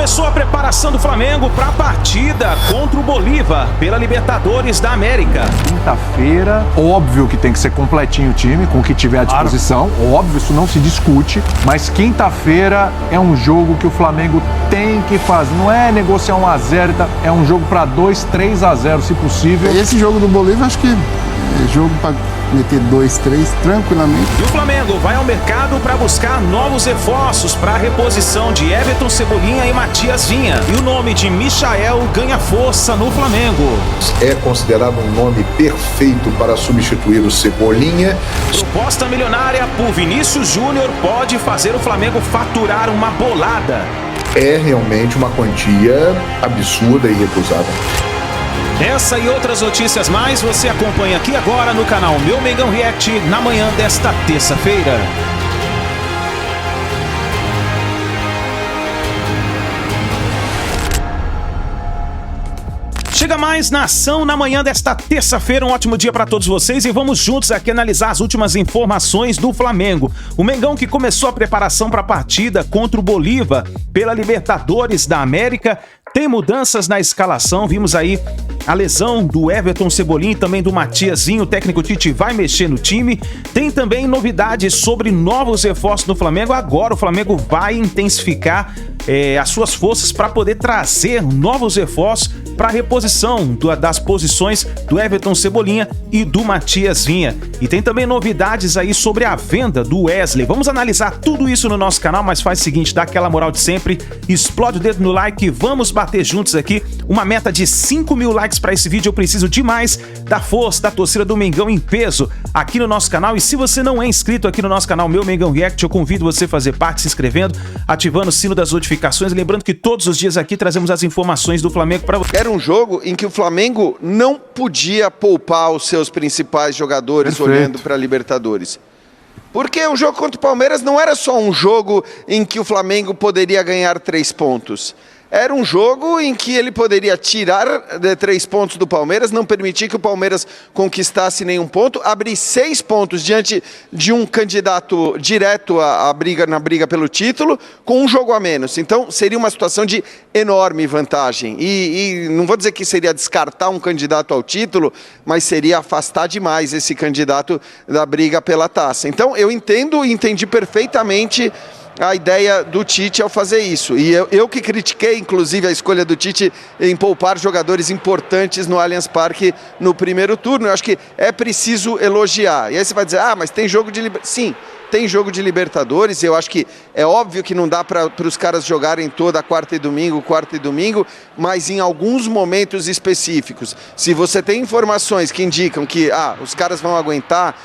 Começou a preparação do Flamengo para a partida contra o Bolívar pela Libertadores da América. Quinta-feira, óbvio que tem que ser completinho o time, com o que tiver à disposição. Óbvio, isso não se discute. Mas quinta-feira é um jogo que o Flamengo tem que fazer. Não é negociar 1-0, é um jogo para 2, 3-0, se possível. Esse jogo do Bolívar, acho que é jogo para meter 2, 3 tranquilamente. E o Flamengo vai ao mercado para buscar novos reforços para a reposição de Everton Cebolinha e Matias Vinha. E o nome de Michael ganha força no Flamengo. É considerado um nome perfeito para substituir o Cebolinha. Proposta milionária por Vinícius Júnior pode fazer o Flamengo faturar uma bolada. É realmente uma quantia absurda e irrecusável. Essa e outras notícias mais você acompanha aqui agora no canal Meu Mengão React na manhã desta terça-feira. Chega mais na ação na manhã desta terça-feira. Um ótimo dia para todos vocês e vamos juntos aqui analisar as últimas informações do Flamengo. O Mengão que começou a preparação para a partida contra o Bolívar pela Libertadores da América tem mudanças na escalação. Vimos aí a lesão do Everton Cebolinha e também do Matiazinho. O técnico Tite vai mexer no time. Tem também novidades sobre novos reforços no Flamengo. Agora o Flamengo vai intensificar as suas forças para poder trazer novos reforços para a reposição das posições do Everton Cebolinha e do Matias Vinha. E tem também novidades aí sobre a venda do Wesley. Vamos analisar tudo isso no nosso canal, mas faz o seguinte, dá aquela moral de sempre, explode o dedo no like e vamos bater juntos aqui uma meta de 5.000 likes para esse vídeo. Eu preciso demais da força da torcida do Mengão em peso aqui no nosso canal. E se você não é inscrito aqui no nosso canal Meu Mengão React, eu convido você a fazer parte se inscrevendo, ativando o sino das notificações. Lembrando que todos os dias aqui trazemos as informações do Flamengo para você. Era um jogo em que o Flamengo não podia poupar os seus principais jogadores. Perfeito. Olhando para a Libertadores. Porque o jogo contra o Palmeiras não era só um jogo em que o Flamengo poderia ganhar 3 pontos. Era um jogo em que ele poderia tirar 3 pontos do Palmeiras, não permitir que o Palmeiras conquistasse nenhum ponto, abrir 6 pontos diante de um candidato direto na briga pelo título, com um jogo a menos. Então, seria uma situação de enorme vantagem. E não vou dizer que seria descartar um candidato ao título, mas seria afastar demais esse candidato da briga pela taça. Então, eu entendi perfeitamente a ideia do Tite ao fazer isso. E eu que critiquei, inclusive, a escolha do Tite em poupar jogadores importantes no Allianz Parque no primeiro turno. Eu acho que é preciso elogiar. E aí você vai dizer, mas tem jogo de Libertadores. Sim, tem jogo de Libertadores. Eu acho que é óbvio que não dá para os caras jogarem toda quarta e domingo, mas em alguns momentos específicos. Se você tem informações que indicam que os caras vão aguentar,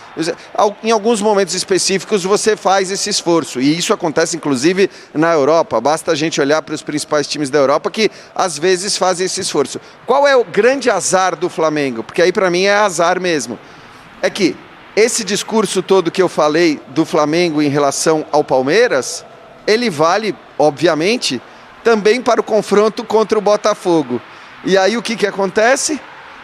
em alguns momentos específicos você faz esse esforço. E isso acontece inclusive na Europa. Basta a gente olhar para os principais times da Europa que às vezes fazem esse esforço. Qual é o grande azar do Flamengo? Porque aí para mim é azar mesmo. É que esse discurso todo que eu falei do Flamengo em relação ao Palmeiras, ele vale, obviamente, também para o confronto contra o Botafogo. E aí o que acontece?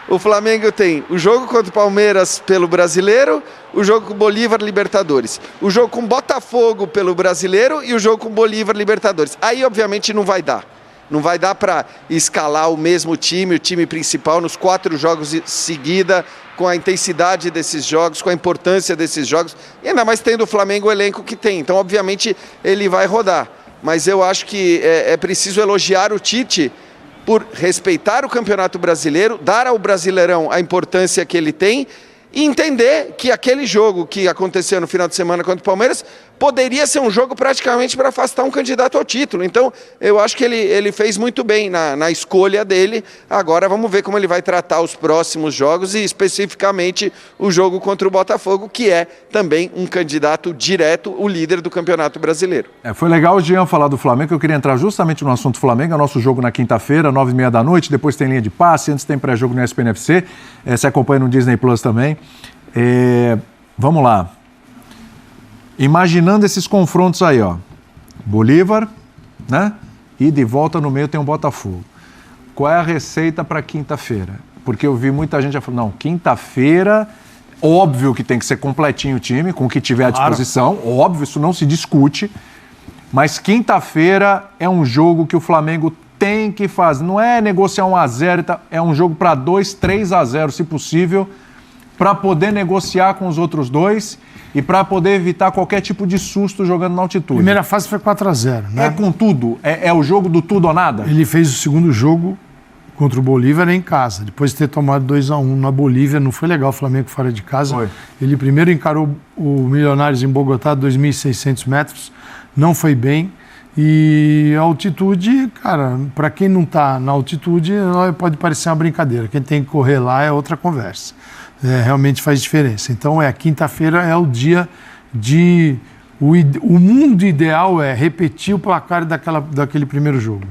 O Flamengo tem o jogo contra o Palmeiras pelo Brasileiro, o jogo com o Bolívar Libertadores, o jogo com o Botafogo pelo Brasileiro e o jogo com o Bolívar Libertadores. Aí, obviamente, não vai dar. Não vai dar para escalar o mesmo time, o time principal, nos 4 jogos em seguida, com a intensidade desses jogos, com a importância desses jogos, e ainda mais tendo o Flamengo o elenco que tem. Então, obviamente, ele vai rodar. Mas eu acho que é preciso elogiar o Tite por respeitar o Campeonato Brasileiro, dar ao Brasileirão a importância que ele tem e entender que aquele jogo que aconteceu no final de semana contra o Palmeiras poderia ser um jogo praticamente para afastar um candidato ao título. Então, eu acho que ele fez muito bem na escolha dele. Agora vamos ver como ele vai tratar os próximos jogos e especificamente o jogo contra o Botafogo, que é também um candidato direto, o líder do Campeonato Brasileiro. Foi legal o Jean falar do Flamengo, eu queria entrar justamente no assunto Flamengo. É o nosso jogo na quinta-feira, 9h30 da noite, depois tem linha de passe, antes tem pré-jogo no SPNFC, você acompanha no Disney Plus também. Vamos lá. Imaginando esses confrontos aí, Bolívar, né? E de volta no meio tem um Botafogo. Qual é a receita para quinta-feira? Porque eu vi muita gente já falando, não, quinta-feira, óbvio que tem que ser completinho o time, com o que tiver à disposição, óbvio, isso não se discute. Mas quinta-feira é um jogo que o Flamengo tem que fazer. Não é negociar 1-0, é um jogo para 2-3-0, se possível, para poder negociar com os outros dois e para poder evitar qualquer tipo de susto jogando na altitude. Primeira fase foi 4-0, né? É com tudo? É o jogo do tudo ou nada? Ele fez o segundo jogo contra o Bolívar em casa, depois de ter tomado 2-1 na Bolívia. Não foi legal o Flamengo fora de casa. Foi. Ele primeiro encarou o Milionários em Bogotá, 2.600 metros, não foi bem. E a altitude, cara, para quem não está na altitude, pode parecer uma brincadeira. Quem tem que correr lá é outra conversa. Realmente faz diferença. Então, a quinta-feira é o dia de... O mundo ideal é repetir o placar daquele primeiro jogo.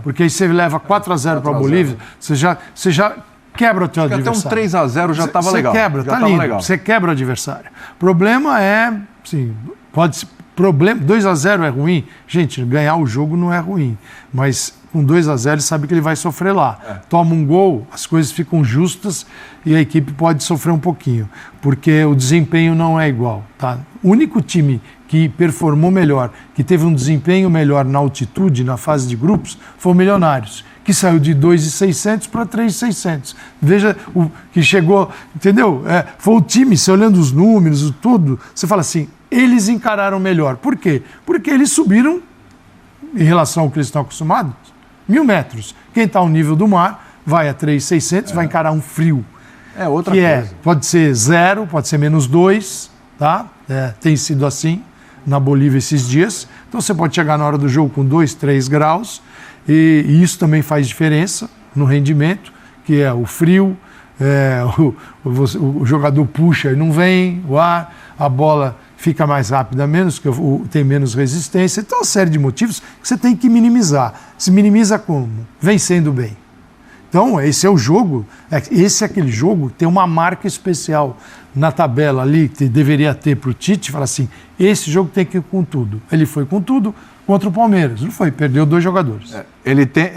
Porque aí você leva 4-0 para a Bolívia, você já quebra o teu adversário. Até um 3-0 já estava legal. Você quebra, já tá lindo. Legal. Você quebra o adversário. O problema é, sim, pode ser... 2-0 é ruim? Gente, ganhar o jogo não é ruim. Mas com 2-0 ele sabe que ele vai sofrer lá. Toma um gol, as coisas ficam justas e a equipe pode sofrer um pouquinho. Porque o desempenho não é igual. Tá? O único time que performou melhor, que teve um desempenho melhor na altitude, na fase de grupos, foi o Milionários, que saiu de 2.600 para 3.600. Veja o que chegou, entendeu? Foi o time, você olhando os números, tudo, você fala assim, eles encararam melhor. Por quê? Porque eles subiram, em relação ao que eles estão acostumados, 1.000 metros. Quem está ao nível do mar vai a 3.600, vai encarar um frio. Outra coisa. Pode ser 0, pode ser -2, tá? Tem sido assim na Bolívia esses dias. Então você pode chegar na hora do jogo com 2, 3 graus, e isso também faz diferença no rendimento, que é o frio, o jogador puxa e não vem, o ar, a bola fica mais rápida, tem menos resistência. Então, uma série de motivos que você tem que minimizar. Se minimiza como? Vencendo bem. Então, esse é o jogo, esse é aquele jogo que tem uma marca especial na tabela ali, que deveria ter para o Tite, fala assim, esse jogo tem que ir com tudo. Ele foi com tudo contra o Palmeiras, não foi, perdeu 2 jogadores. Ele tem,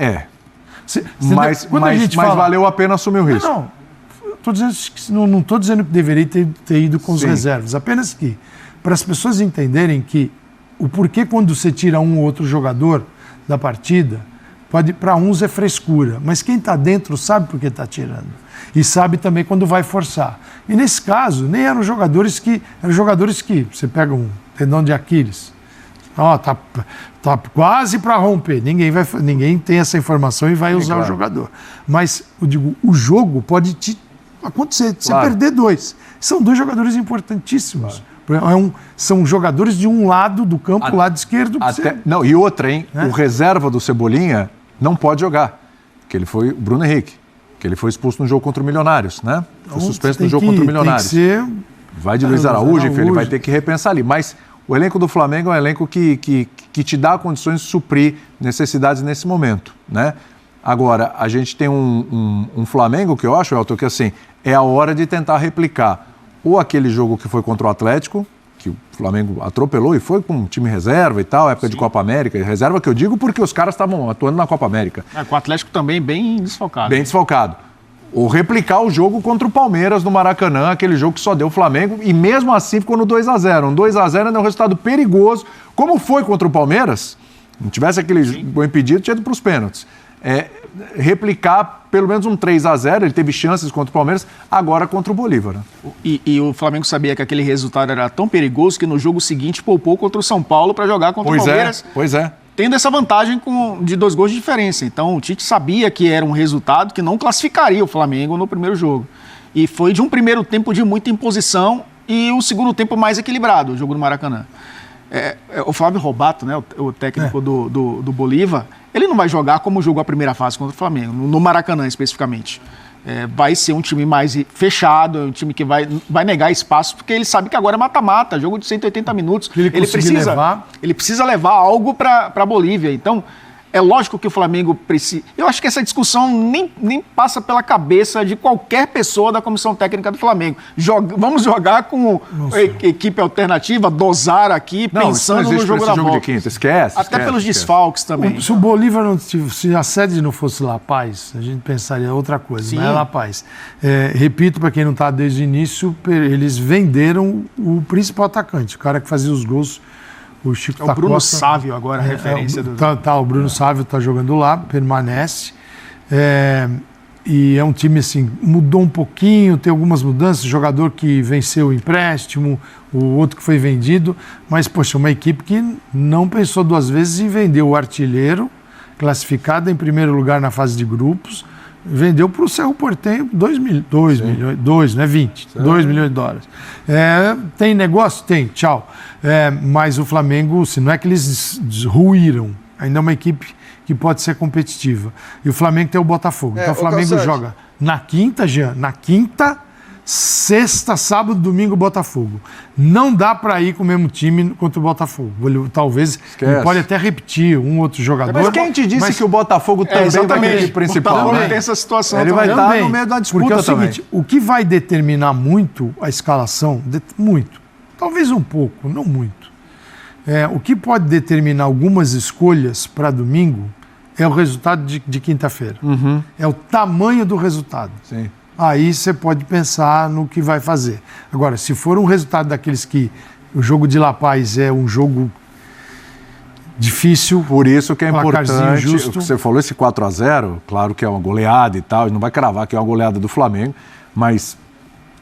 mas valeu a pena assumir o risco. Não estou dizendo que deveria ter ido com os reservas, apenas que, para as pessoas entenderem que o porquê quando você tira um ou outro jogador da partida, para uns é frescura, mas quem está dentro sabe por que está tirando. E sabe também quando vai forçar. E nesse caso, nem eram jogadores que você pega um tendão de Aquiles, tá quase para romper. Ninguém tem essa informação e vai usar o jogador. Mas, eu digo, o jogo pode acontecer, você perder 2. São 2 jogadores importantíssimos. São jogadores de um lado do campo, o lado esquerdo. E outra, hein? O reserva do Cebolinha não pode jogar, que ele foi o Bruno Henrique, que ele foi expulso no jogo contra o Milionários, né? Foi suspenso no jogo contra o Milionários. Vai de Luiz Araújo, enfim, ele vai ter que repensar ali. Mas o elenco do Flamengo é um elenco que te dá condições de suprir necessidades nesse momento, né? Agora, a gente tem um Flamengo que eu acho, Elton, que assim, é a hora de tentar replicar ou aquele jogo que foi contra o Atlético, que o Flamengo atropelou e foi com um time reserva e tal, época de Copa América. Reserva que eu digo porque os caras estavam atuando na Copa América. Com o Atlético também bem desfalcado. Bem desfalcado. Ou replicar o jogo contra o Palmeiras no Maracanã, aquele jogo que só deu o Flamengo, e mesmo assim ficou no 2-0. Um 2-0 ainda é um resultado perigoso. Como foi contra o Palmeiras, não tivesse aquele gol impedido, tinha ido para os pênaltis. Replicar pelo menos um 3-0, ele teve chances contra o Palmeiras, agora contra o Bolívar. Né? E o Flamengo sabia que aquele resultado era tão perigoso que no jogo seguinte poupou contra o São Paulo para jogar contra o Palmeiras. Pois é. Tendo essa vantagem de 2 gols de diferença. Então o Tite sabia que era um resultado que não classificaria o Flamengo no primeiro jogo. E foi de um primeiro tempo de muita imposição e um segundo tempo mais equilibrado, o jogo do Maracanã. O Flávio Robato, né, o técnico do Bolívar, ele não vai jogar como jogou a primeira fase contra o Flamengo, no Maracanã especificamente. Vai ser um time mais fechado, um time que vai negar espaço, porque ele sabe que agora é mata-mata, jogo de 180 minutos. Ele precisa levar algo para a Bolívia. Então, é lógico que o Flamengo precisa... Eu acho que essa discussão nem passa pela cabeça de qualquer pessoa da comissão técnica do Flamengo. Vamos jogar com equipe alternativa, dosar aqui, pensando no jogo da volta. De quinta. Esquece. Pelos desfalques também. Se o Bolívar se a sede não fosse La Paz, a gente pensaria outra coisa, Sim. Não é La Paz. Repito, para quem não está desde o início, eles venderam o principal atacante, o cara que fazia os gols O Chico o Bruno Sávio agora, a referência do... O Bruno Sávio está jogando lá, permanece. E é um time, assim, mudou um pouquinho, tem algumas mudanças, jogador que venceu o empréstimo, o outro que foi vendido, mas, poxa, uma equipe que não pensou duas vezes em vender o artilheiro, classificado em primeiro lugar na fase de grupos, vendeu para o Cerro Porteño 2 milhões, não é 20, 2 milhões de dólares. Tem negócio? Tem, tchau. Mas o Flamengo, se não é que eles ruíram, ainda é uma equipe que pode ser competitiva. E o Flamengo tem o Botafogo. Então o Flamengo joga na quinta, Jean, sexta, sábado, domingo, Botafogo. Não dá para ir com o mesmo time contra o Botafogo. Talvez, ele pode até repetir um outro jogador. Mas quem te disse que o Botafogo também vai ter principal? Tem essa situação. Ele vai estar no meio da disputa porque é o também. seguinte, o que vai determinar muito a escalação, talvez um pouco, não muito, o que pode determinar algumas escolhas para domingo é o resultado de quinta-feira. É o tamanho do resultado. Sim. Aí você pode pensar no que vai fazer. Agora, se for um resultado daqueles que o jogo de La Paz é um jogo difícil... Por isso que é importante, justo. O que você falou, esse 4-0, claro que é uma goleada e tal, não vai cravar que é uma goleada do Flamengo, mas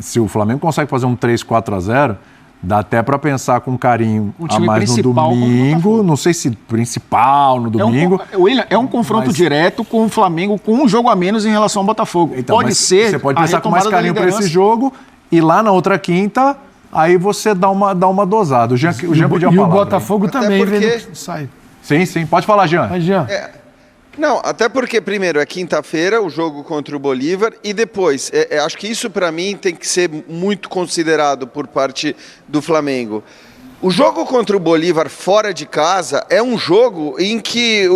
se o Flamengo consegue fazer um 3-4-0... Dá até para pensar com carinho a mais no domingo. Não sei se principal no domingo. É um confronto direto com o Flamengo, com um jogo a menos em relação ao Botafogo. Então, pode ser. Você pode pensar com mais carinho para esse jogo e lá na outra quinta, aí você dá uma dosada. O Jean pediu a palavra. E o Botafogo também sai. Sim. Pode falar, Jean. Não, até porque, primeiro, é quinta-feira o jogo contra o Bolívar e depois, acho que isso para mim tem que ser muito considerado por parte do Flamengo. O jogo contra o Bolívar fora de casa é um jogo em que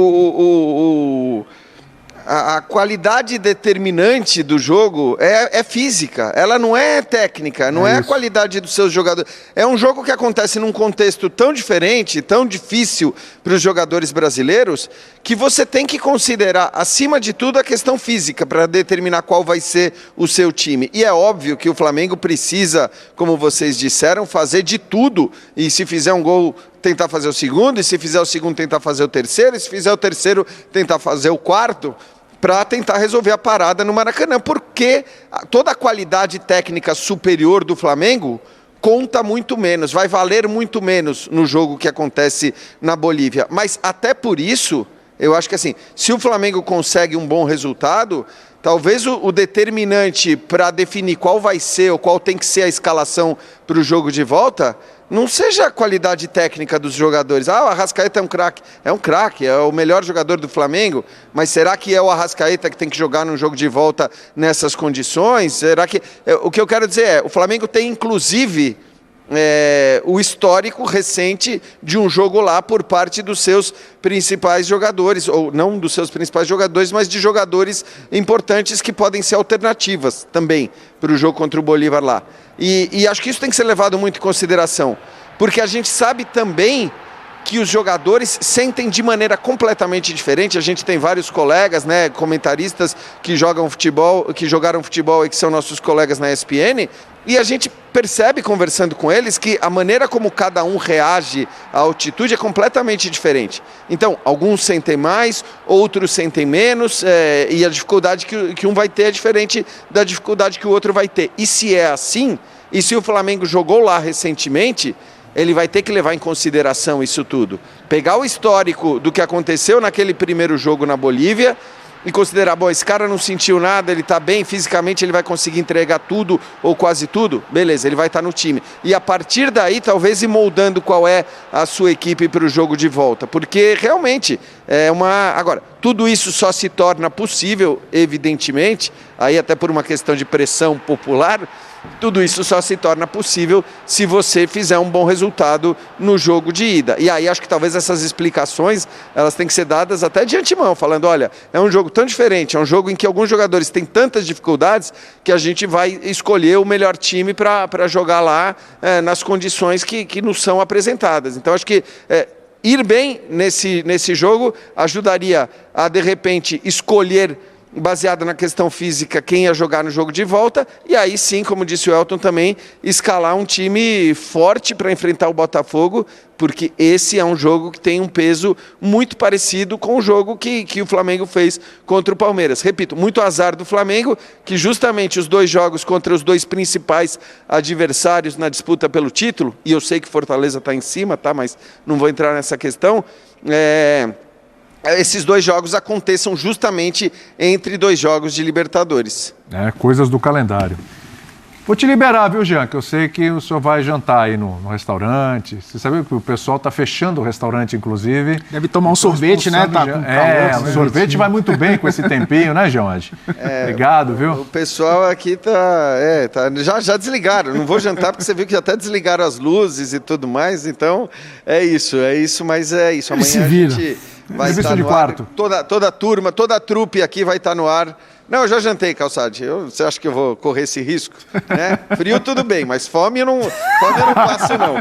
a qualidade determinante do jogo é física, ela não é técnica, não é a qualidade dos seus jogadores. É um jogo que acontece num contexto tão diferente, tão difícil para os jogadores brasileiros, que você tem que considerar, acima de tudo, a questão física para determinar qual vai ser o seu time. E é óbvio que o Flamengo precisa, como vocês disseram, fazer de tudo, e se fizer um gol, tentar fazer o segundo, e se fizer o segundo, tentar fazer o terceiro, e se fizer o terceiro, tentar fazer o quarto, para tentar resolver a parada no Maracanã, porque toda a qualidade técnica superior do Flamengo conta muito menos, vai valer muito menos no jogo que acontece na Bolívia. Mas até por isso, eu acho que assim, se o Flamengo consegue um bom resultado, talvez o determinante para definir qual vai ser ou qual tem que ser a escalação para o jogo de volta não seja a qualidade técnica dos jogadores. O Arrascaeta é um craque, é o melhor jogador do Flamengo, mas será que é o Arrascaeta que tem que jogar num jogo de volta nessas condições? Será que... O que eu quero dizer o Flamengo tem inclusive o histórico recente de um jogo lá por parte dos seus principais jogadores, ou não dos seus principais jogadores, mas de jogadores importantes que podem ser alternativas também para o jogo contra o Bolívar lá. E acho que isso tem que ser levado muito em consideração, porque a gente sabe também que os jogadores sentem de maneira completamente diferente. A gente tem vários colegas, comentaristas que jogaram futebol e que são nossos colegas na ESPN, e a gente percebe, conversando com eles, que a maneira como cada um reage à altitude é completamente diferente. Então, alguns sentem mais, outros sentem menos, e a dificuldade que um vai ter é diferente da dificuldade que o outro vai ter. E se é assim, e se o Flamengo jogou lá recentemente, ele vai ter que levar em consideração isso tudo. Pegar o histórico do que aconteceu naquele primeiro jogo na Bolívia e considerar, esse cara não sentiu nada, ele está bem, fisicamente ele vai conseguir entregar tudo ou quase tudo, beleza, ele vai estar no time. E a partir daí, talvez ir moldando qual é a sua equipe para o jogo de volta, porque realmente Agora, tudo isso só se torna possível, evidentemente, aí até por uma questão de pressão popular, tudo isso só se torna possível se você fizer um bom resultado no jogo de ida. E aí acho que talvez essas explicações, elas têm que ser dadas até de antemão, falando, olha, é um jogo tão diferente, é um jogo em que alguns jogadores têm tantas dificuldades que a gente vai escolher o melhor time para jogar lá nas condições que nos são apresentadas. Então acho que ir bem nesse jogo ajudaria a, de repente, escolher baseado na questão física, quem ia jogar no jogo de volta, e aí sim, como disse o Elton também, escalar um time forte para enfrentar o Botafogo, porque esse é um jogo que tem um peso muito parecido com o jogo que o Flamengo fez contra o Palmeiras. Repito, muito azar do Flamengo, que justamente os 2 jogos contra os 2 principais adversários na disputa pelo título, e eu sei que Fortaleza está em cima, tá? Mas não vou entrar nessa questão, esses 2 jogos aconteçam justamente entre 2 jogos de Libertadores. Coisas do calendário. Vou te liberar, viu, Jean? Que eu sei que o senhor vai jantar aí no restaurante. Você sabe que o pessoal está fechando o restaurante, inclusive. Deve tomar um sorvete, né? Tá com calor, o sorvete vai muito bem com esse tempinho, né, Jean? Obrigado, viu? O pessoal aqui já desligaram. Não vou jantar porque você viu que até desligaram as luzes e tudo mais. Então, é isso, mas é isso. Amanhã a gente vai estar no ar. Toda a turma, toda a trupe aqui vai estar no ar. Não, eu já jantei, Calçade. Você acha que eu vou correr esse risco? Né? Frio tudo bem, mas fome eu não passo, não.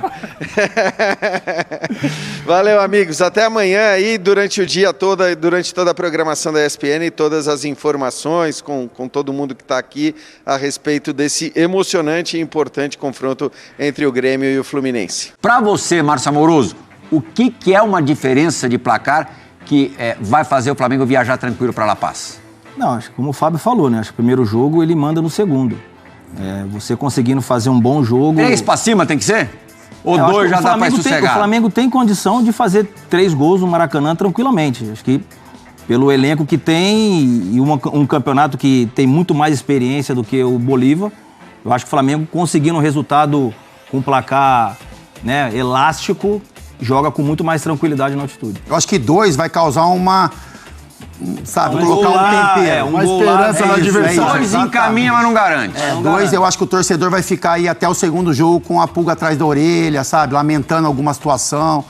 Valeu, amigos. Até amanhã aí, durante o dia todo, durante toda a programação da ESPN e todas as informações com todo mundo que está aqui a respeito desse emocionante e importante confronto entre o Grêmio e o Fluminense. Para você, Márcio Amoroso, o que é uma diferença de placar que vai fazer o Flamengo viajar tranquilo para La Paz? Não, acho que como o Fábio falou, né? Acho que o primeiro jogo ele manda no segundo. Você conseguindo fazer um bom jogo... 3 para cima tem que ser? Ou 2 já dá para sossegar? O Flamengo tem condição de fazer 3 gols no Maracanã tranquilamente. Acho que pelo elenco que tem e um campeonato que tem muito mais experiência do que o Bolívar, eu acho que o Flamengo conseguindo um resultado com placar, né, elástico, joga com muito mais tranquilidade na altitude. Eu acho que 2 vai causar uma... colocar um tempero. Uma esperança no adversário. 2 encaminha, mas não garante. 2, eu acho que o torcedor vai ficar aí até o segundo jogo com a pulga atrás da orelha, lamentando alguma situação.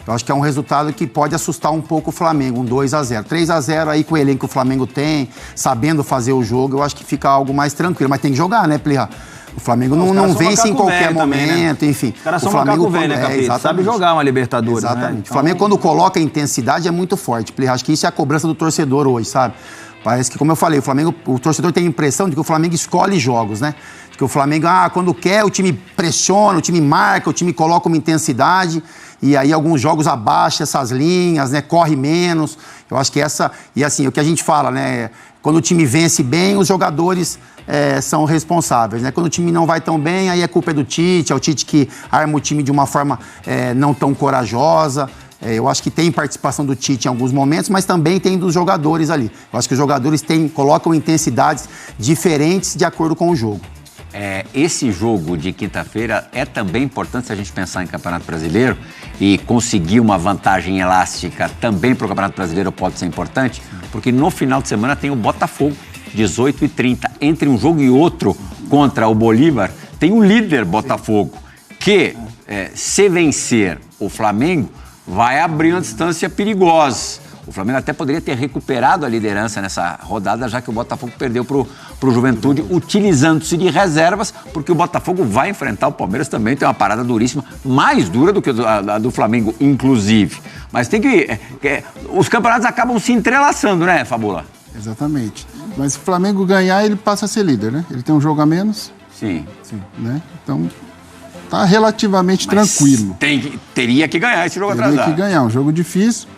Eu acho que é um resultado que pode assustar um pouco o Flamengo, um 2-0. 3-0 aí com o elenco que o Flamengo tem, sabendo fazer o jogo, eu acho que fica algo mais tranquilo. Mas tem que jogar, né, Plirra? O Flamengo não vence em qualquer momento, também, né? Enfim. Os caras são macaco velho, né, Capito? Sabe jogar uma Libertadores, exatamente. Né? O Flamengo, quando coloca a intensidade, é muito forte. Acho que isso é a cobrança do torcedor hoje, sabe? Parece que, como eu falei, o torcedor tem a impressão de que o Flamengo escolhe jogos, né? De que o Flamengo, quando quer, o time pressiona, o time marca, o time coloca uma intensidade, e aí alguns jogos abaixa essas linhas, né? Corre menos. Eu acho que e assim, o que a gente fala, né? Quando o time vence bem, os jogadores são responsáveis, né? Quando o time não vai tão bem, aí a culpa é do Tite, é o Tite que arma o time de uma forma não tão corajosa. Eu acho que tem participação do Tite em alguns momentos, mas também tem dos jogadores ali. Eu acho que os jogadores colocam intensidades diferentes de acordo com o jogo. Esse jogo de quinta-feira é também importante se a gente pensar em Campeonato Brasileiro e conseguir uma vantagem elástica também para o Campeonato Brasileiro pode ser importante, porque no final de semana tem o Botafogo, 18h30. Entre um jogo e outro contra o Bolívar, tem o líder Botafogo, que se vencer o Flamengo, vai abrir uma distância perigosa. O Flamengo até poderia ter recuperado a liderança nessa rodada, já que o Botafogo perdeu pro Juventude, utilizando-se de reservas, porque o Botafogo vai enfrentar o Palmeiras também, tem uma parada duríssima, mais dura do que a do Flamengo, inclusive. Mas tem que... os campeonatos acabam se entrelaçando, né, Fabula? Exatamente. Mas se o Flamengo ganhar, ele passa a ser líder, né? Ele tem um jogo a menos. Sim. Né? Então... tá relativamente tranquilo. Teria que ganhar esse jogo atrasado. Teria que ganhar, um jogo difícil.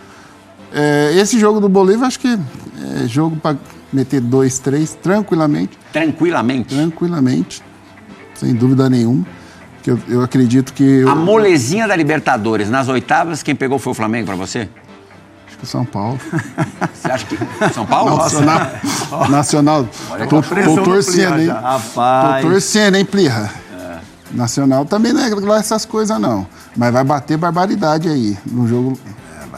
Esse jogo do Bolívar, acho que é jogo para meter 2, 3, tranquilamente. Tranquilamente? Tranquilamente, sem dúvida nenhuma. Eu acredito que... A molezinha da Libertadores, nas oitavas, quem pegou foi o Flamengo para você? Acho que o São Paulo. Você acha que... São Paulo? Nacional. Tô torcendo, hein? Rapaz. Tô torcendo, hein, Plirra? Nacional também não é lá essas coisas, não. Mas vai bater barbaridade aí no jogo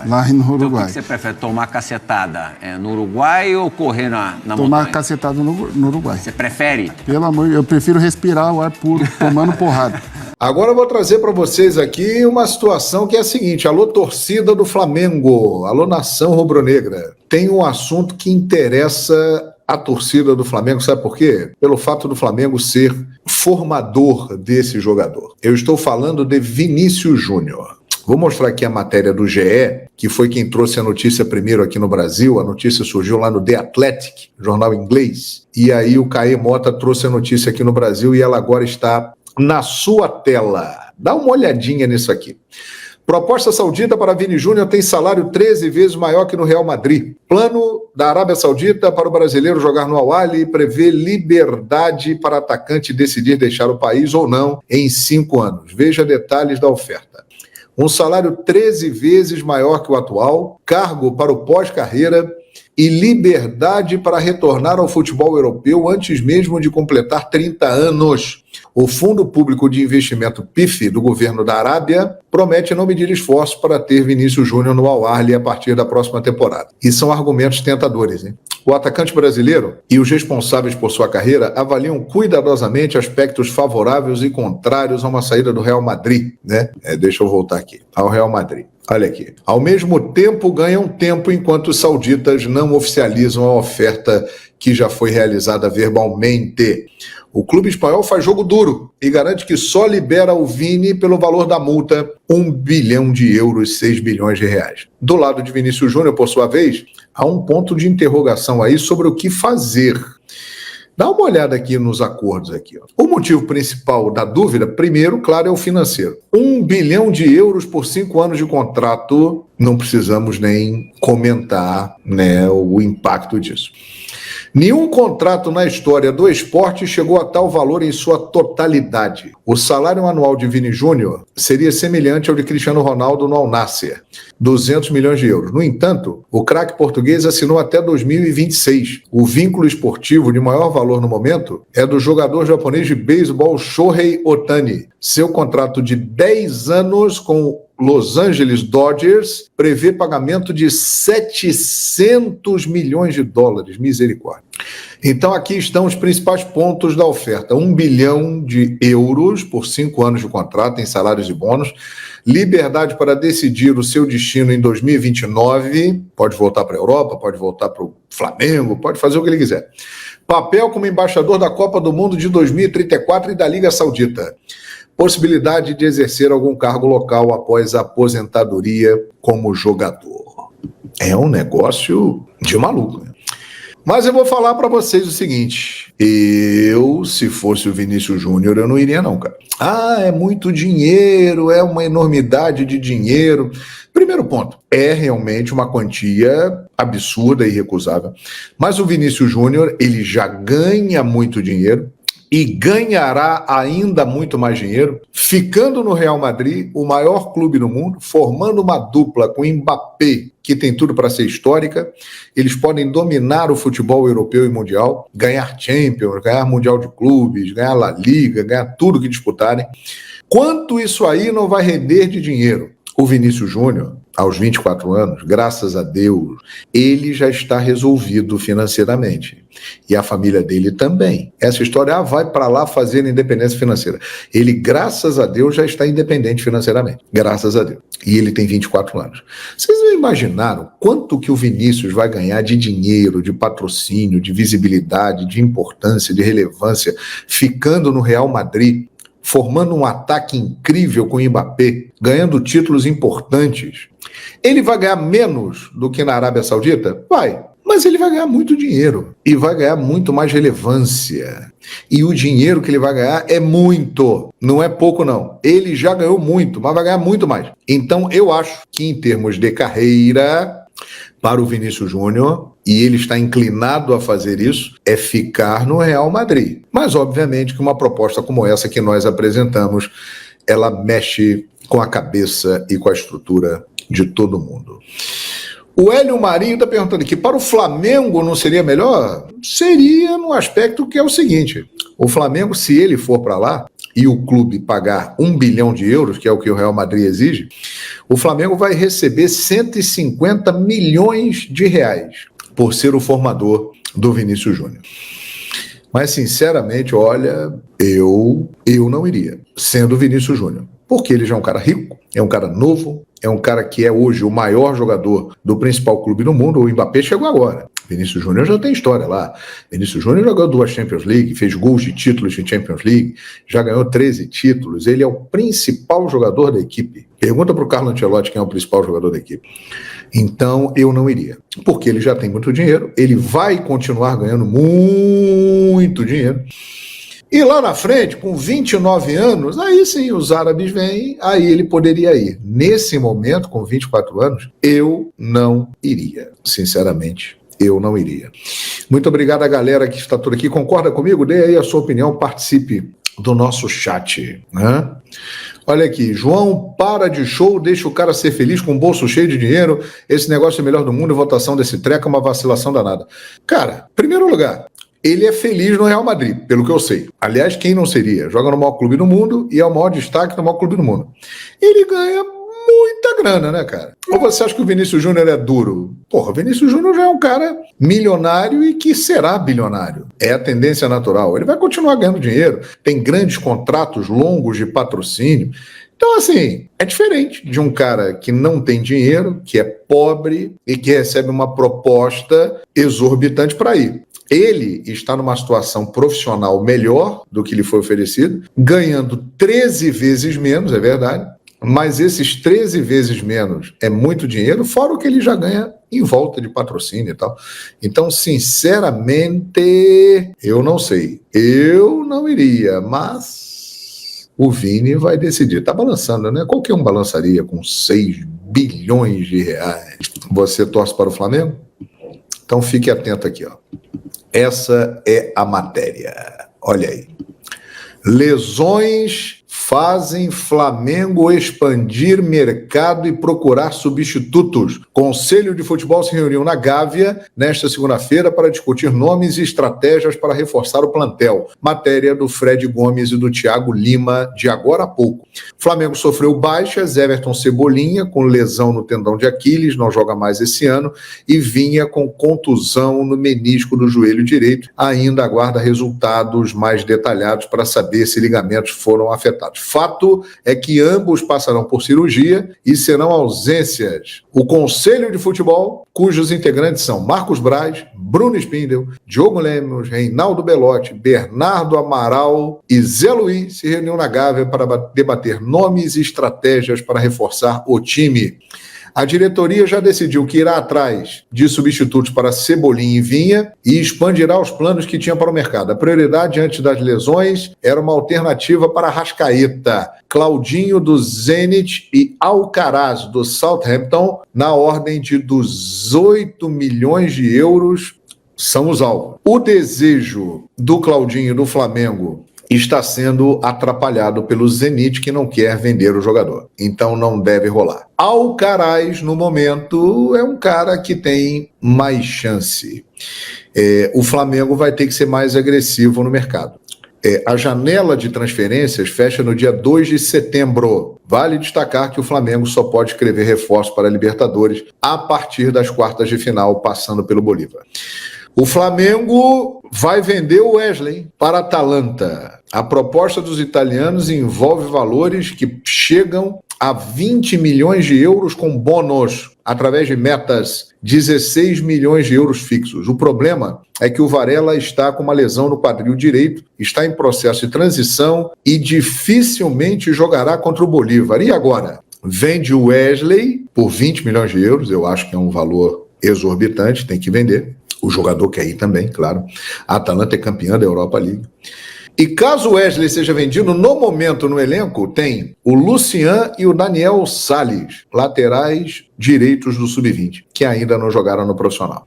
lá no Uruguai. Então, o que você prefere, tomar cacetada no Uruguai ou correr na montanha? Tomar cacetada no Uruguai. Você prefere? Pelo amor de Deus, eu prefiro respirar o ar puro, tomando porrada. Agora eu vou trazer para vocês aqui uma situação que é a seguinte: alô, torcida do Flamengo, alô, nação rubro-negra. Tem um assunto que interessa a torcida do Flamengo, sabe por quê? Pelo fato do Flamengo ser formador desse jogador. Eu estou falando de Vinícius Júnior. Vou mostrar aqui a matéria do GE, que foi quem trouxe a notícia primeiro aqui no Brasil. A notícia surgiu lá no The Athletic, jornal inglês. E aí o Caê Mota trouxe a notícia aqui no Brasil e ela agora está na sua tela. Dá uma olhadinha nisso aqui. Proposta saudita para Vini Júnior tem salário 13 vezes maior que no Real Madrid. Plano da Arábia Saudita para o brasileiro jogar no Al-Ahly prevê liberdade para atacante decidir deixar o país ou não em 5 anos. Veja detalhes da oferta. Um salário 13 vezes maior que o atual, cargo para o pós-carreira e liberdade para retornar ao futebol europeu antes mesmo de completar 30 anos. O Fundo Público de Investimento PIF do governo da Arábia promete não medir esforços para ter Vinícius Júnior no Al-Ahly a partir da próxima temporada. E são argumentos tentadores, hein? O atacante brasileiro e os responsáveis por sua carreira avaliam cuidadosamente aspectos favoráveis e contrários a uma saída do Real Madrid, né? Deixa eu voltar aqui. Ao Real Madrid. Olha aqui. Ao mesmo tempo, ganham tempo enquanto os sauditas não oficializam a oferta que já foi realizada verbalmente. O clube espanhol faz jogo duro e garante que só libera o Vini pelo valor da multa, 1 bilhão de euros, 6 bilhões de reais. Do lado de Vinícius Júnior, por sua vez, há um ponto de interrogação aí sobre o que fazer. Dá uma olhada aqui nos acordos aqui. Ó. O motivo principal da dúvida, primeiro, claro, é o financeiro. 1 bilhão de euros por 5 anos de contrato, não precisamos nem comentar, né, o impacto disso. Nenhum contrato na história do esporte chegou a tal valor em sua totalidade. O salário anual de Vini Júnior seria semelhante ao de Cristiano Ronaldo no Al Nassr, 200 milhões de euros. No entanto, o craque português assinou até 2026. O vínculo esportivo de maior valor no momento é do jogador japonês de beisebol Shohei Ohtani. Seu contrato de 10 anos com Los Angeles Dodgers prevê pagamento de 700 milhões de dólares. Misericórdia. Então aqui estão os principais pontos da oferta. 1 bilhão de euros por 5 anos de contrato em salários e bônus. Liberdade para decidir o seu destino em 2029. Pode voltar para a Europa, pode voltar para o Flamengo, pode fazer o que ele quiser. Papel como embaixador da Copa do Mundo de 2034 e da Liga Saudita. Possibilidade de exercer algum cargo local após a aposentadoria como jogador. É um negócio de maluco, né? Mas eu vou falar para vocês o seguinte, se fosse o Vinícius Júnior, eu não iria não, cara. É muito dinheiro, é uma enormidade de dinheiro. Primeiro ponto, é realmente uma quantia absurda e irrecusável. Mas o Vinícius Júnior, ele já ganha muito dinheiro, e ganhará ainda muito mais dinheiro, ficando no Real Madrid, o maior clube do mundo, formando uma dupla com Mbappé, que tem tudo para ser histórica. Eles podem dominar o futebol europeu e mundial, ganhar Champions, ganhar Mundial de Clubes, ganhar La Liga, ganhar tudo que disputarem. Quanto isso aí não vai render de dinheiro? O Vinícius Júnior, aos 24 anos, graças a Deus, ele já está resolvido financeiramente. E a família dele também. Essa história, vai para lá fazer independência financeira. Ele, graças a Deus, já está independente financeiramente. Graças a Deus. E ele tem 24 anos. Vocês não imaginaram quanto que o Vinícius vai ganhar de dinheiro, de patrocínio, de visibilidade, de importância, de relevância, ficando no Real Madrid, formando um ataque incrível com o Mbappé, ganhando títulos importantes? Ele vai ganhar menos do que na Arábia Saudita? Vai. Mas ele vai ganhar muito dinheiro e vai ganhar muito mais relevância. E o dinheiro que ele vai ganhar é muito, não é pouco não. Ele já ganhou muito, mas vai ganhar muito mais. Então eu acho que em termos de carreira, para o Vinícius Júnior, e ele está inclinado a fazer isso, é ficar no Real Madrid. Mas obviamente que uma proposta como essa que nós apresentamos, ela mexe com a cabeça e com a estrutura de todo mundo. O Hélio Marinho está perguntando aqui, para o Flamengo não seria melhor? Seria no aspecto que é o seguinte, o Flamengo, se ele for para lá e o clube pagar 1 bilhão de euros, que é o que o Real Madrid exige, o Flamengo vai receber 150 milhões de reais por ser o formador do Vinícius Júnior. Mas, sinceramente, olha, eu não iria, sendo o Vinícius Júnior. Porque ele já é um cara rico, é um cara novo, é um cara que é hoje o maior jogador do principal clube do mundo. O Mbappé chegou agora. Vinícius Júnior já tem história lá. Vinícius Júnior já ganhou 2 Champions League, fez gols de títulos de Champions League, já ganhou 13 títulos. Ele é o principal jogador da equipe. Pergunta para o Carlo Ancelotti quem é o principal jogador da equipe. Então, eu não iria. Porque ele já tem muito dinheiro, ele vai continuar ganhando muito dinheiro. E lá na frente, com 29 anos, aí sim, os árabes vêm, aí ele poderia ir. Nesse momento, com 24 anos, eu não iria. Sinceramente, eu não iria. Muito obrigado a galera que está toda aqui. Concorda comigo? Dê aí a sua opinião, participe do nosso chat, né? Olha aqui, João, para de show, deixa o cara ser feliz com o bolso cheio de dinheiro, esse negócio é o melhor do mundo, a votação desse treco é uma vacilação danada. Cara, em primeiro lugar, ele é feliz no Real Madrid, pelo que eu sei. Aliás, quem não seria? Joga no maior clube do mundo e é o maior destaque no maior clube do mundo. Ele ganha muita grana, né, cara? Ou você acha que o Vinícius Júnior é duro? Porra, o Vinícius Júnior já é um cara milionário e que será bilionário. É a tendência natural. Ele vai continuar ganhando dinheiro, tem grandes contratos longos de patrocínio. Então, assim, é diferente de um cara que não tem dinheiro, que é pobre e que recebe uma proposta exorbitante para ir. Ele está numa situação profissional melhor do que lhe foi oferecido, ganhando 13 vezes menos, é verdade, mas esses 13 vezes menos é muito dinheiro, fora o que ele já ganha em volta de patrocínio e tal. Então, sinceramente, eu não sei. Eu não iria, mas o Vini vai decidir. Tá balançando, né? Qualquer um balançaria com 6 bilhões de reais. Você torce para o Flamengo? Então fique atento aqui, ó. Essa é a matéria. Olha aí. Lesões fazem Flamengo expandir mercado e procurar substitutos. Conselho de Futebol se reuniu na Gávea nesta segunda-feira para discutir nomes e estratégias para reforçar o plantel. Matéria do Fred Gomes e do Thiago Lima de agora a pouco. Flamengo sofreu baixas, Everton Cebolinha com lesão no tendão de Aquiles, não joga mais esse ano, e vinha com contusão no menisco do joelho direito. Ainda aguarda resultados mais detalhados para saber se ligamentos foram afetados. Fato é que ambos passarão por cirurgia e serão ausências. O Conselho de Futebol, cujos integrantes são Marcos Braz, Bruno Spindel, Diogo Lemos, Reinaldo Belotti, Bernardo Amaral e Zé Luiz, se reuniu na Gávea para debater nomes e estratégias para reforçar o time. A diretoria já decidiu que irá atrás de substitutos para Cebolinha e Vinha e expandirá os planos que tinha para o mercado. A prioridade antes das lesões era uma alternativa para Arrascaeta, Claudinho do Zenit e Alcaraz do Southampton, na ordem de 18 milhões de euros, são os alvos. O desejo do Claudinho do Flamengo está sendo atrapalhado pelo Zenit, que não quer vender o jogador. Então não deve rolar. Alcaraz, no momento, é um cara que tem mais chance. O Flamengo vai ter que ser mais agressivo no mercado. A janela de transferências fecha no dia 2 de setembro. Vale destacar que o Flamengo só pode escrever reforço para a Libertadores a partir das quartas de final, passando pelo Bolívar. O Flamengo vai vender o Wesley para a Atalanta. A proposta dos italianos envolve valores que chegam a 20 milhões de euros com bônus, através de metas, 16 milhões de euros fixos. O problema é que o Varela está com uma lesão no quadril direito, está em processo de transição e dificilmente jogará contra o Bolívar. E agora? Vende o Wesley por 20 milhões de euros, eu acho que é um valor exorbitante, tem que vender. O jogador quer ir também, claro. A Atalanta é campeã da Europa League. E caso o Wesley seja vendido, no momento no elenco tem o Lucian e o Daniel Salles, laterais direitos do Sub-20, que ainda não jogaram no profissional.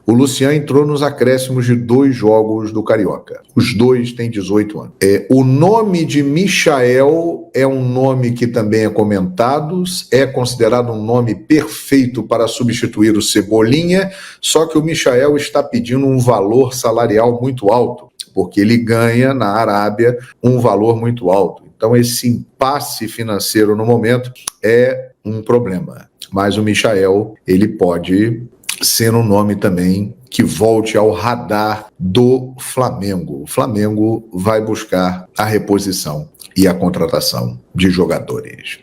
O Lucian entrou nos acréscimos de 2 jogos do Carioca. Os 2 têm 18 anos. O nome de Michael é um nome que também é comentado, é considerado um nome perfeito para substituir o Cebolinha, só que o Michael está pedindo um valor salarial muito alto, porque ele ganha na Arábia um valor muito alto. Então esse impasse financeiro no momento é um problema. Mas o Michael, ele pode ser um nome também que volte ao radar do Flamengo. O Flamengo vai buscar a reposição e a contratação de jogadores.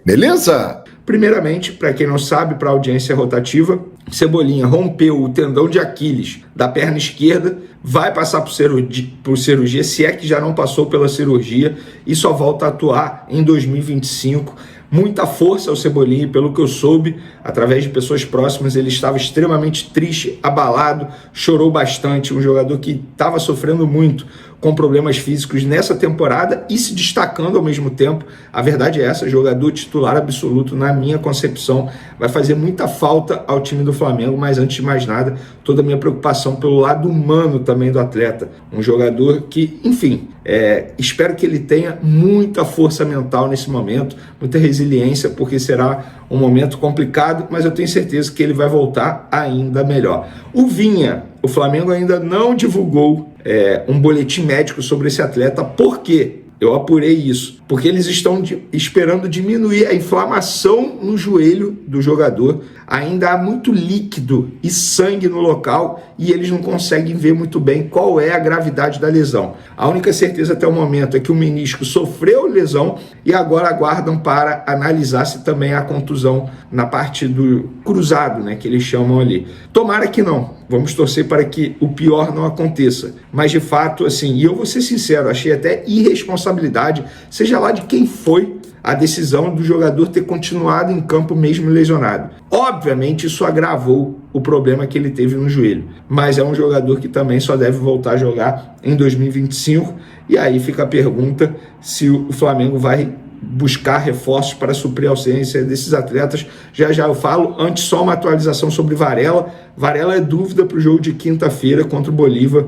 Beleza? Primeiramente, para quem não sabe, para a audiência rotativa, Cebolinha rompeu o tendão de Aquiles da perna esquerda, vai passar por cirurgia, se é que já não passou pela cirurgia, e só volta a atuar em 2025. Muita força ao Cebolinha, e pelo que eu soube, através de pessoas próximas, ele estava extremamente triste, abalado, chorou bastante, um jogador que estava sofrendo muito com problemas físicos nessa temporada e se destacando ao mesmo tempo. A verdade é essa, jogador titular absoluto, na minha concepção, vai fazer muita falta ao time do Flamengo, mas antes de mais nada, toda a minha preocupação pelo lado humano também do atleta, um jogador que, enfim, espero que ele tenha muita força mental nesse momento, muita resiliência, porque será um momento complicado, mas eu tenho certeza que ele vai voltar ainda melhor. O Vinha, o Flamengo ainda não divulgou um boletim médico sobre esse atleta. Por quê? Eu apurei isso. Porque eles estão esperando diminuir a inflamação no joelho do jogador. Ainda há muito líquido e sangue no local e eles não conseguem ver muito bem qual é a gravidade da lesão. A única certeza até o momento é que o menisco sofreu lesão e agora aguardam para analisar se também há contusão na parte do cruzado, né, que eles chamam ali. Tomara que não. Vamos torcer para que o pior não aconteça. Mas de fato, assim, e eu vou ser sincero, achei até irresponsabilidade, seja lá de quem foi, a decisão do jogador ter continuado em campo mesmo lesionado. Obviamente isso agravou o problema que ele teve no joelho, mas é um jogador que também só deve voltar a jogar em 2025, e aí fica a pergunta se o Flamengo vai buscar reforços para suprir a ausência desses atletas. Já eu falo. Antes, só uma atualização sobre Varela. Varela é dúvida para o jogo de quinta-feira contra o Bolívar.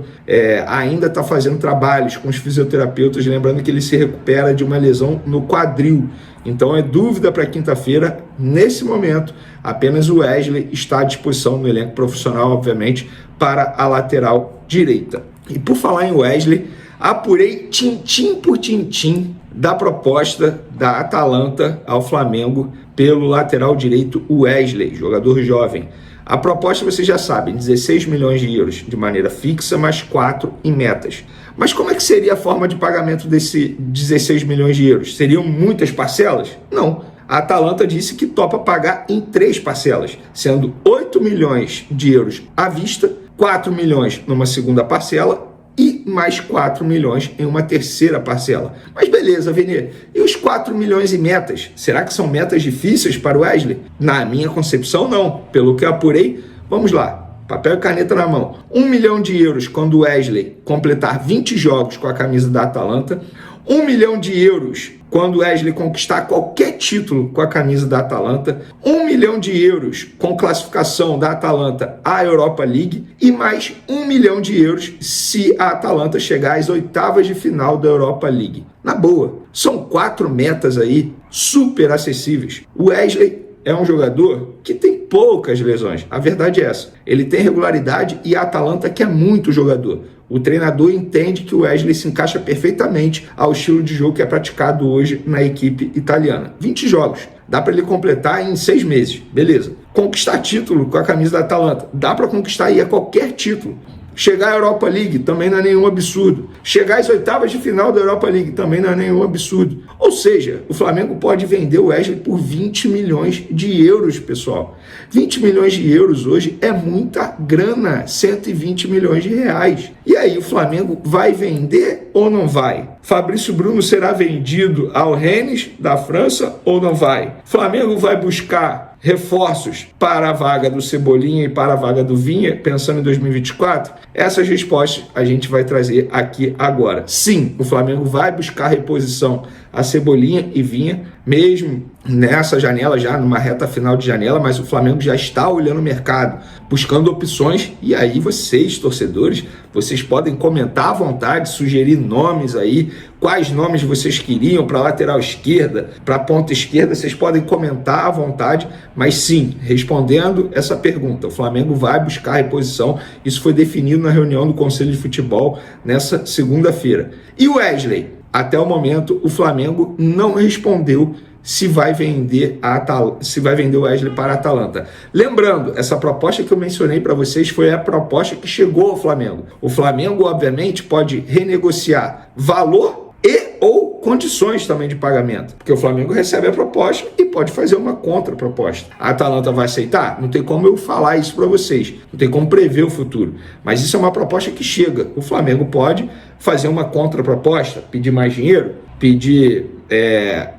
Ainda está fazendo trabalhos com os fisioterapeutas, lembrando que ele se recupera de uma lesão no quadril. Então é dúvida para quinta-feira. Nesse momento, apenas o Wesley está à disposição no elenco profissional, obviamente, para a lateral direita. E por falar em Wesley, apurei tintim por tintim da proposta da Atalanta ao Flamengo pelo lateral direito Wesley, jogador jovem. A proposta, vocês já sabem, 16 milhões de euros de maneira fixa, mais 4 em metas. Mas como é que seria a forma de pagamento desse 16 milhões de euros? Seriam muitas parcelas? Não. A Atalanta disse que topa pagar em 3 parcelas, sendo 8 milhões de euros à vista, 4 milhões numa segunda parcela, e mais 4 milhões em uma terceira parcela. Mas beleza, Vini, e os 4 milhões em metas? Será que são metas difíceis para o Wesley? Na minha concepção, não. Pelo que eu apurei, vamos lá, papel e caneta na mão. 1 milhão de euros quando o Wesley completar 20 jogos com a camisa da Atalanta. 1 milhão de euros quando o Wesley conquistar qualquer título com a camisa da Atalanta. 1 milhão de euros com classificação da Atalanta à Europa League. E mais 1 milhão de euros se a Atalanta chegar às oitavas de final da Europa League. Na boa, são 4 metas aí super acessíveis. O Wesley é um jogador que tem poucas lesões. A verdade é essa. Ele tem regularidade e a Atalanta quer muito jogador. O treinador entende que o Wesley se encaixa perfeitamente ao estilo de jogo que é praticado hoje na equipe italiana. 20 jogos. Dá para ele completar em 6 meses. Beleza. Conquistar título com a camisa da Atalanta. Dá para conquistar aí a qualquer título. Chegar à Europa League também não é nenhum absurdo. Chegar às oitavas de final da Europa League também não é nenhum absurdo. Ou seja, o Flamengo pode vender o Wesley por 20 milhões de euros, pessoal. 20 milhões de euros hoje é muita grana, 120 milhões de reais. E aí, o Flamengo vai vender ou não vai? Fabrício Bruno será vendido ao Rennes da França ou não vai? Flamengo vai buscar reforços para a vaga do Cebolinha e para a vaga do Vinha, pensando em 2024? Essas respostas a gente vai trazer aqui agora. Sim, o Flamengo vai buscar reposição a Cebolinha e Vinha, mesmo nessa janela, já numa reta final de janela, mas o Flamengo já está olhando o mercado, buscando opções, e aí vocês, torcedores, vocês podem comentar à vontade, sugerir nomes aí, quais nomes vocês queriam para a lateral esquerda, para a ponta esquerda, vocês podem comentar à vontade, mas sim, respondendo essa pergunta, o Flamengo vai buscar reposição, isso foi definido na reunião do Conselho de Futebol nessa segunda-feira. E o Wesley? Até o momento, o Flamengo não respondeu se vai vender o Wesley para a Atalanta. Lembrando, essa proposta que eu mencionei para vocês foi a proposta que chegou ao Flamengo. O Flamengo, obviamente, pode renegociar valor e ou condições também de pagamento, porque o Flamengo recebe a proposta e pode fazer uma contraproposta. A Atalanta vai aceitar? Não tem como eu falar isso para vocês, não tem como prever o futuro, mas isso é uma proposta que chega. O Flamengo pode fazer uma contraproposta, pedir mais dinheiro, pedir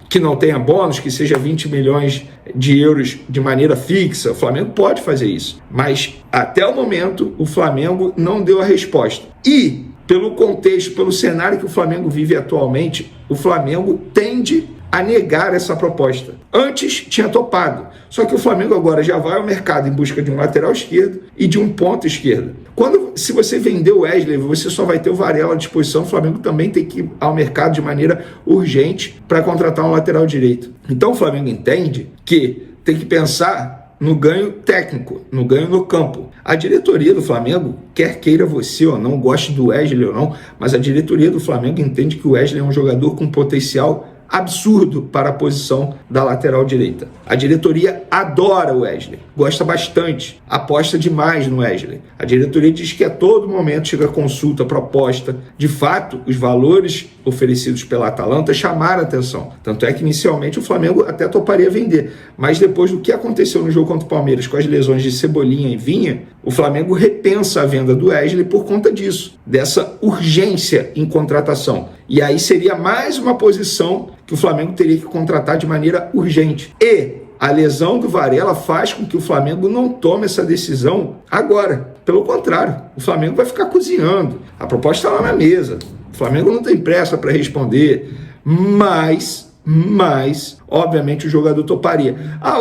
que não tenha bônus, que seja 20 milhões de euros de maneira fixa. O Flamengo pode fazer isso, mas até o momento o Flamengo não deu a resposta. E pelo contexto, pelo cenário que o Flamengo vive atualmente, o Flamengo tende a negar essa proposta. Antes tinha topado, só que o Flamengo agora já vai ao mercado em busca de um lateral esquerdo e de um ponta esquerda. Se você vender o Wesley, você só vai ter o Varela à disposição. O Flamengo também tem que ir ao mercado de maneira urgente para contratar um lateral direito. Então o Flamengo entende que tem que pensar no ganho técnico, no ganho no campo. A diretoria do Flamengo, quer queira você ou não, goste do Wesley ou não, mas a diretoria do Flamengo entende que o Wesley é um jogador com potencial absurdo para a posição da lateral direita. A diretoria adora o Wesley, gosta bastante, aposta demais no Wesley. A diretoria diz que a todo momento chega consulta, proposta. De fato, os valores oferecidos pela Atalanta chamaram a atenção. Tanto é que inicialmente o Flamengo até toparia vender, mas depois do que aconteceu no jogo contra o Palmeiras com as lesões de Cebolinha e Vinha, o Flamengo repensa a venda do Wesley por conta disso, dessa urgência em contratação. E aí seria mais uma posição que o Flamengo teria que contratar de maneira urgente. E a lesão do Varela faz com que o Flamengo não tome essa decisão agora. Pelo contrário, o Flamengo vai ficar cozinhando. A proposta está lá na mesa. O Flamengo não tem pressa para responder, mas, obviamente, o jogador toparia.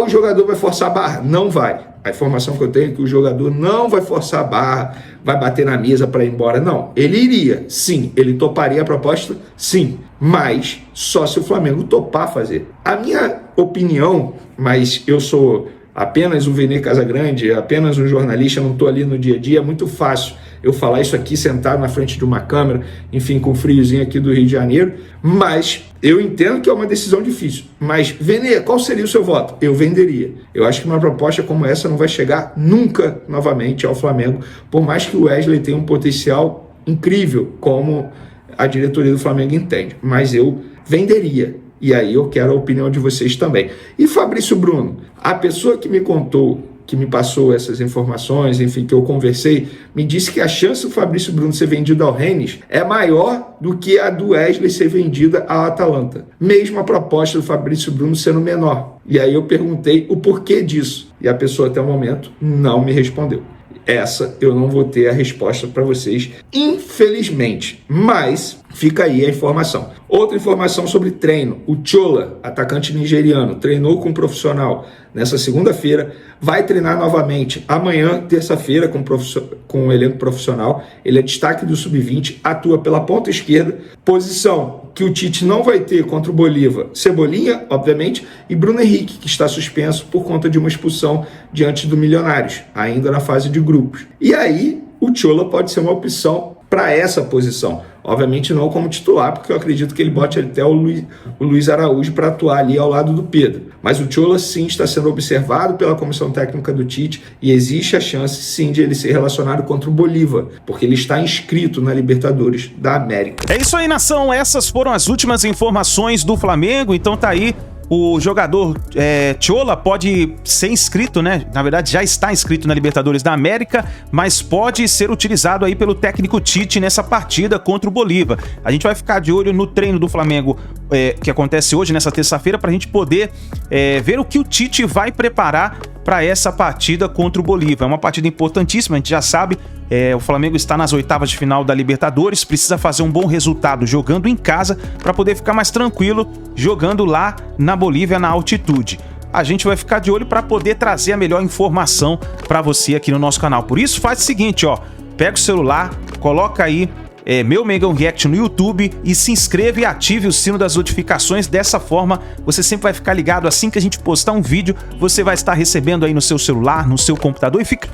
O jogador vai forçar a barra? Não vai. A informação que eu tenho é que o jogador não vai forçar a barra, vai bater na mesa para ir embora. Não, ele iria, sim. Ele toparia a proposta? Sim. Mas só se o Flamengo topar fazer. A minha opinião, mas eu sou apenas um Vene Casagrande, apenas um jornalista, não estou ali no dia a dia, é muito fácil eu falar isso aqui sentado na frente de uma câmera, enfim, com o friozinho aqui do Rio de Janeiro, mas eu entendo que é uma decisão difícil. Mas, Vene, qual seria o seu voto? Eu venderia. Eu acho que uma proposta como essa não vai chegar nunca novamente ao Flamengo, por mais que o Wesley tenha um potencial incrível, como a diretoria do Flamengo entende. Mas eu venderia. E aí eu quero a opinião de vocês também. E Fabrício Bruno, a pessoa que me contou, que me passou essas informações, enfim, que eu conversei, me disse que a chance do Fabrício Bruno ser vendido ao Rennes é maior do que a do Wesley ser vendida ao Atalanta. Mesmo a proposta do Fabrício Bruno sendo menor. E aí eu perguntei o porquê disso. E a pessoa até o momento não me respondeu. Essa eu não vou ter a resposta para vocês, infelizmente. Mas fica aí a informação. Outra informação sobre treino. O Chola, atacante nigeriano, treinou com um profissional nessa segunda-feira, vai treinar novamente amanhã, terça-feira, com um elenco profissional. Ele é destaque do Sub-20, atua pela ponta esquerda, posição que o Tite não vai ter contra o Bolívar. Cebolinha, obviamente, e Bruno Henrique, que está suspenso por conta de uma expulsão diante do Milionários, ainda na fase de grupos. E aí, o Chola pode ser uma opção para essa posição. Obviamente não como titular, porque eu acredito que ele bote até o Luiz Araújo para atuar ali ao lado do Pedro. Mas o Chola sim está sendo observado pela comissão técnica do Tite e existe a chance sim de ele ser relacionado contra o Bolívar, porque ele está inscrito na Libertadores da América. É isso aí, nação. Essas foram as últimas informações do Flamengo. Então tá aí. O jogador Chola pode ser inscrito, né? Na verdade, já está inscrito na Libertadores da América, mas pode ser utilizado aí pelo técnico Tite nessa partida contra o Bolívar. A gente vai ficar de olho no treino do Flamengo que acontece hoje, nessa terça-feira, para a gente poder ver o que o Tite vai preparar para essa partida contra o Bolívar. É uma partida importantíssima, a gente já sabe. O Flamengo está nas oitavas de final da Libertadores, precisa fazer um bom resultado jogando em casa para poder ficar mais tranquilo jogando lá na Bolívia, na altitude. A gente vai ficar de olho para poder trazer a melhor informação para você aqui no nosso canal. Por isso, faz o seguinte, ó, pega o celular, coloca aí Meu Mengão React no YouTube e se inscreva e ative o sino das notificações. Dessa forma, você sempre vai ficar ligado assim que a gente postar um vídeo, você vai estar recebendo aí no seu celular, no seu computador e fica